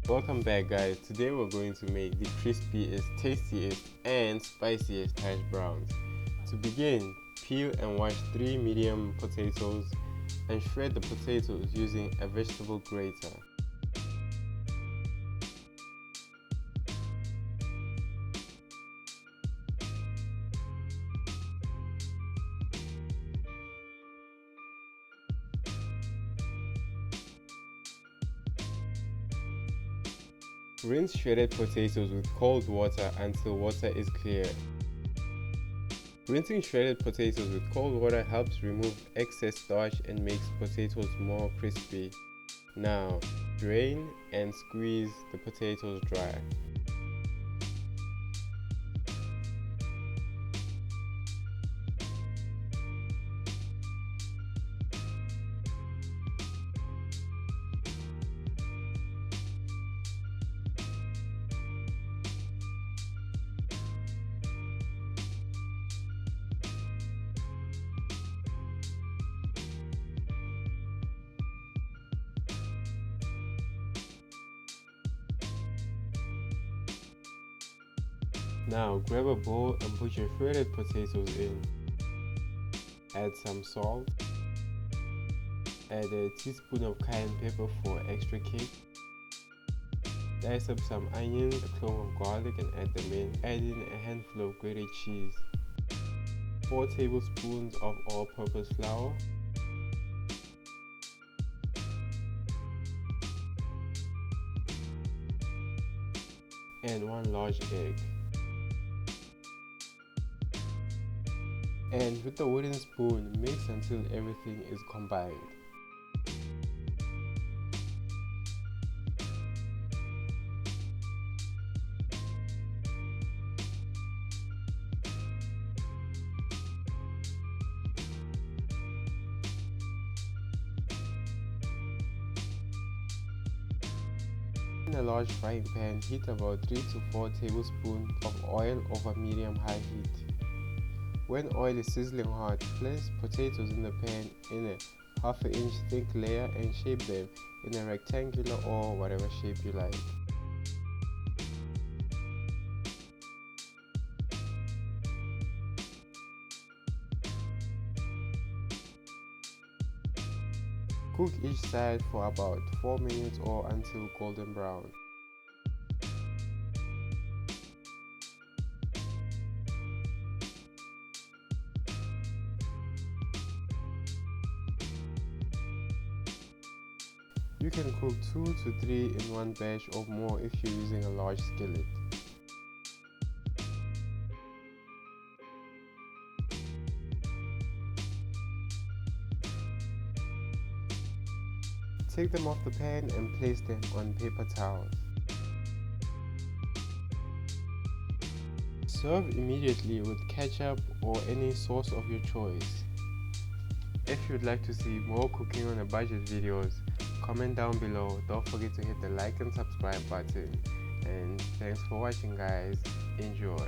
Welcome back, guys. Today we're going to make the crispiest, tastiest and spiciest hash browns. To begin, peel and wash 3 medium potatoes and shred the potatoes using a vegetable grater. Rinse shredded potatoes with cold water until water is clear. Rinsing shredded potatoes with cold water helps remove excess starch and makes potatoes more crispy. Now, drain and squeeze the potatoes dry. Now grab a bowl and put your shredded potatoes in. Add some salt. Add a teaspoon of cayenne pepper for extra kick. Dice up some onions, a clove of garlic and add them in. Add in a handful of grated cheese. 4 tablespoons of all-purpose flour. And 1 large egg. And with the wooden spoon, mix until everything is combined. In a large frying pan, heat about 3 to 4 tablespoons of oil over medium-high heat. When oil is sizzling hot, place potatoes in the pan in a half-inch thick layer and shape them in a rectangular or whatever shape you like. Cook each side for about 4 minutes or until golden brown. You can cook 2 to 3 in one batch or more if you're using a large skillet. Take them off the pan and place them on paper towels. Serve immediately with ketchup or any sauce of your choice. If you'd like to see more cooking on a budget videos, comment down below. Don't forget to hit the like and subscribe button. And thanks for watching, guys. Enjoy.